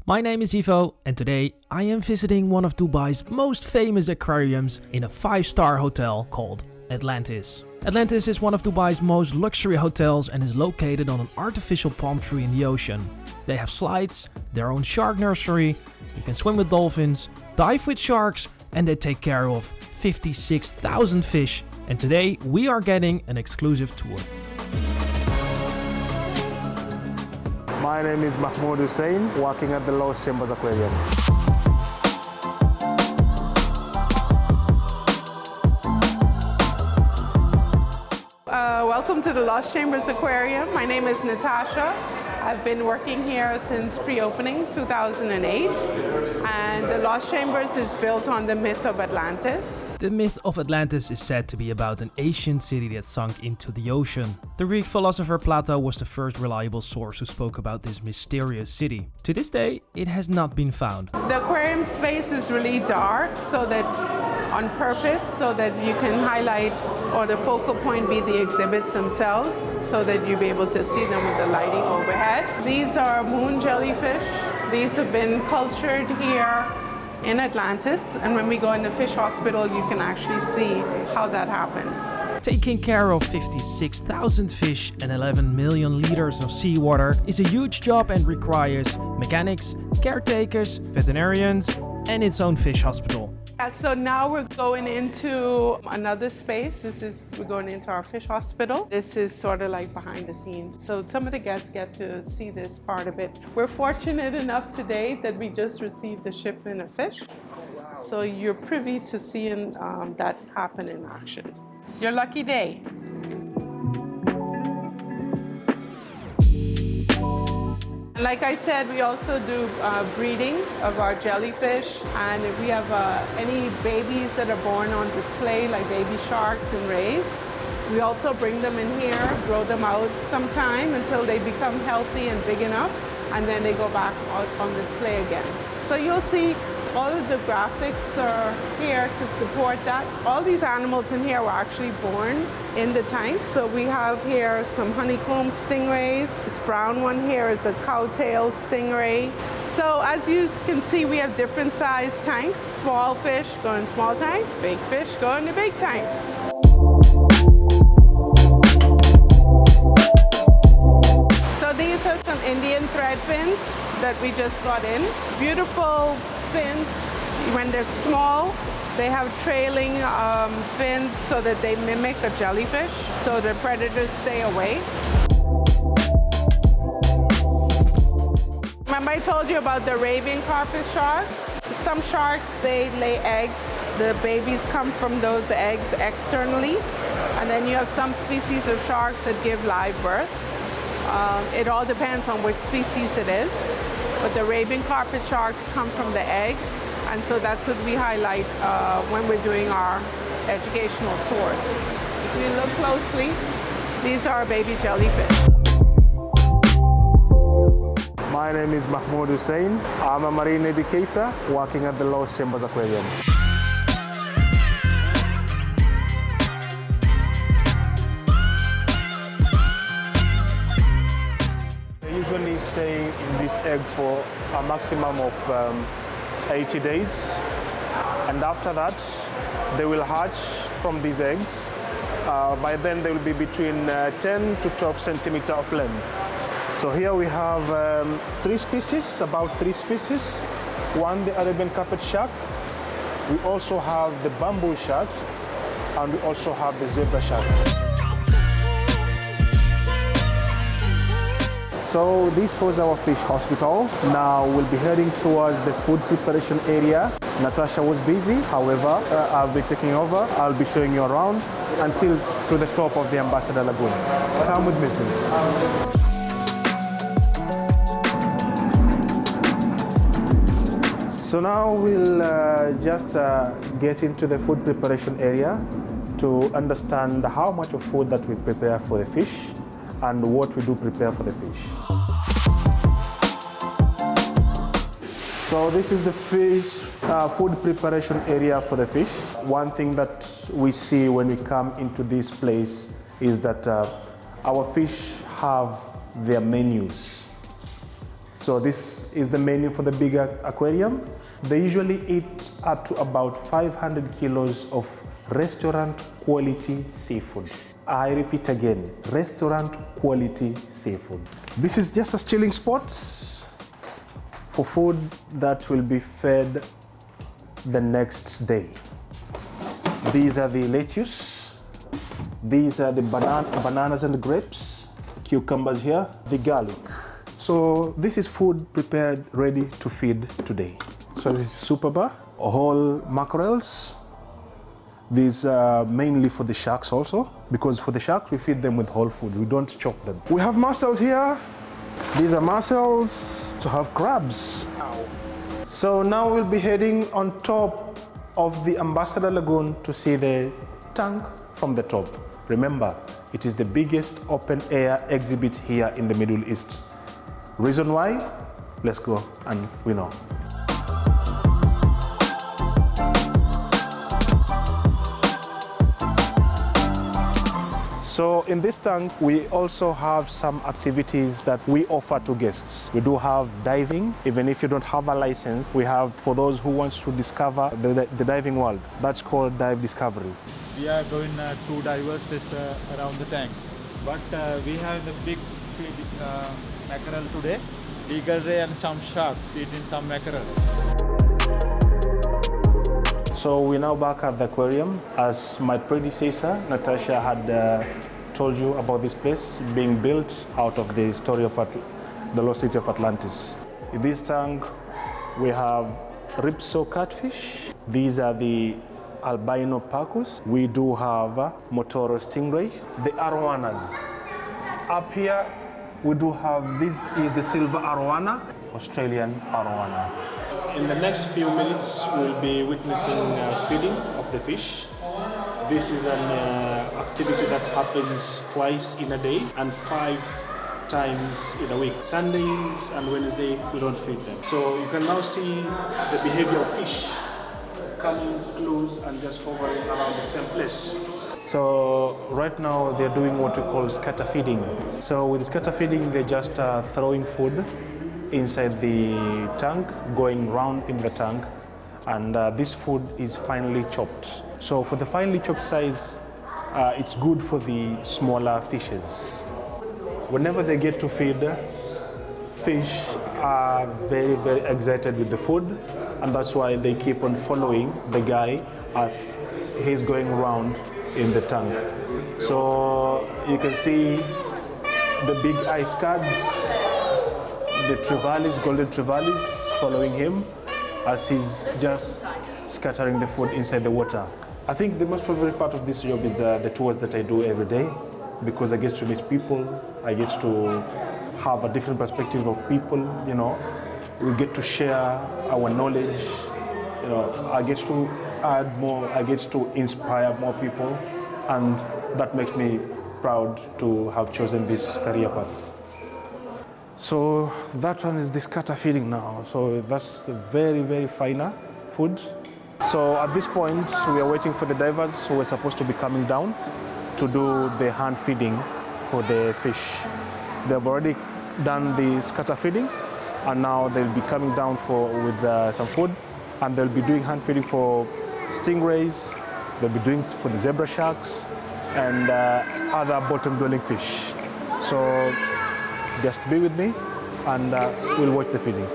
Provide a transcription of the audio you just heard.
My name is Ivo and today I am visiting one of Dubai's most famous aquariums in a 5-star hotel called Atlantis. Atlantis is one of Dubai's most luxury hotels and is located on an artificial palm tree in the ocean. They have slides, their own shark nursery, you can swim with dolphins, dive with sharks, and they take care of 56,000 fish. And today we are getting an exclusive tour. My name is Mahmoud Hussein, working at the Chambers Aquarium. Welcome to the Chambers Aquarium. My name is Natasha. I've been working here since pre-opening 2008, and the Chambers is built on the myth of Atlantis. The myth of Atlantis is said to be about an ancient city that sunk into the ocean. The Greek philosopher Plato was the first reliable source who spoke about this mysterious city. To this day, it has not been found. The aquarium space is really dark, so that on purpose, so that you can highlight, or the focal point be the exhibits themselves, so that you'll be able to see them with the lighting overhead. These are moon jellyfish. These have been cultured here in Atlantis, and when we go in the fish hospital, you can actually see how that happens. Taking care of 56,000 fish and 11 million liters of seawater is a huge job and requires mechanics, caretakers, veterinarians, and its own fish hospital. So now we're going into another space. We're going into our fish hospital. This is sort of like behind the scenes. So some of the guests get to see this part of it. We're fortunate enough today that we just received a shipment of fish. So you're privy to seeing that happen in action. It's your lucky day. Like I said, we also do breeding of our jellyfish, and if we have any babies that are born on display, like baby sharks and rays, we also bring them in here, grow them out sometime until they become healthy and big enough, and then they go back out on display again. So you'll see all of the graphics are here to support that. All these animals in here were actually born in the tank. So we have here some honeycomb stingrays. This brown one here is a cowtail stingray. So as you can see, we have different size tanks. Small fish go in small tanks, big fish go in the big tanks. So these are some Indian thread fins that we just got in. Beautiful fins. When they're small, they have trailing fins so that they mimic a jellyfish, so the predators stay away. Remember I told you about the Arabian carpet sharks? Some sharks, they lay eggs. The babies come from those eggs externally. And then you have some species of sharks that give live birth. It all depends on which species it is. But the Arabian carpet sharks come from the eggs, and so that's what we highlight when we're doing our educational tours. If you look closely, these are baby jellyfish. My name is Mahmoud Hussein. I'm a marine educator working at the Chambers Aquarium. Usually stay in this egg for a maximum of 80 days, and after that they will hatch from these eggs. By then they will be between 10 to 12 centimeters of length. So here we have about three species. One, the Arabian carpet shark. We also have the bamboo shark, and we also have the zebra shark. So this was our fish hospital. Now we'll be heading towards the food preparation area. Natasha was busy, however, I'll be taking over. I'll be showing you around until to the top of the Ambassador Lagoon. Come with me, please. So now we'll just get into the food preparation area to understand how much of food that we prepare for the fish and what we do prepare for the fish. So this is the fish food preparation area for the fish. One thing that we see when we come into this place is that our fish have their menus. So this is the menu for the bigger aquarium. They usually eat up to about 500 kilos of restaurant quality seafood. I repeat again, restaurant quality seafood. This is just a chilling spot for food that will be fed the next day. These are the lettuce. These are the bananas and grapes, cucumbers here, the garlic. So this is food prepared, ready to feed today. So this is super bar, whole mackerels. These are mainly for the sharks also, because for the sharks we feed them with whole food, we don't chop them. We have mussels here. These are mussels. To have crabs. So now we'll be heading on top of the Ambassador Lagoon to see the tank from the top. Remember, it is the biggest open air exhibit here in the Middle East. Reason why? Let's go and we know. So in this tank, we also have some activities that we offer to guests. We do have diving. Even if you don't have a license, we have for those who want to discover the diving world. That's called dive discovery. We are going to divers around the tank. But we have the big mackerel today. Eagle ray and some sharks eating some mackerel. So we're now back at the aquarium. As my predecessor, Natasha, had told you about this place being built out of the story of the lost city of Atlantis. In this tank, we have ripsaw catfish. These are the albino pacus. We do have Motoro stingray, the arowanas. Up here, we do have, this is the silver arowana, Australian arowana. In the next few minutes, we'll be witnessing feeding of the fish. This is an activity that happens twice in a day and 5 times in a week. Sundays and Wednesday, we don't feed them. So you can now see the behavior of fish coming close and just hovering around the same place. So right now they're doing what we call scatter feeding. So with scatter feeding, they're just throwing food inside the tank, going round in the tank, and this food is finely chopped. So for the finely chopped size, it's good for the smaller fishes. Whenever they get to feed, fish are very, very excited with the food, and that's why they keep on following the guy as he's going around in the tank. So you can see the big ice cards, the trevallies, golden trevallies, following him as he's just scattering the food inside the water. I think the most favorite part of this job is the tours that I do every day, because I get to meet people, I get to have a different perspective of people, you know. We get to share our knowledge, you know, I get to add more, I get to inspire more people, and that makes me proud to have chosen this career path. So that one is the scatter feeding now. So that's the very, very finer food. So at this point, we are waiting for the divers who are supposed to be coming down to do the hand feeding for the fish. They've already done the scatter feeding, and now they'll be coming down with some food, and they'll be doing hand feeding for stingrays, they'll be doing for the zebra sharks, and other bottom-dwelling fish. So just be with me, and we'll watch the feeding.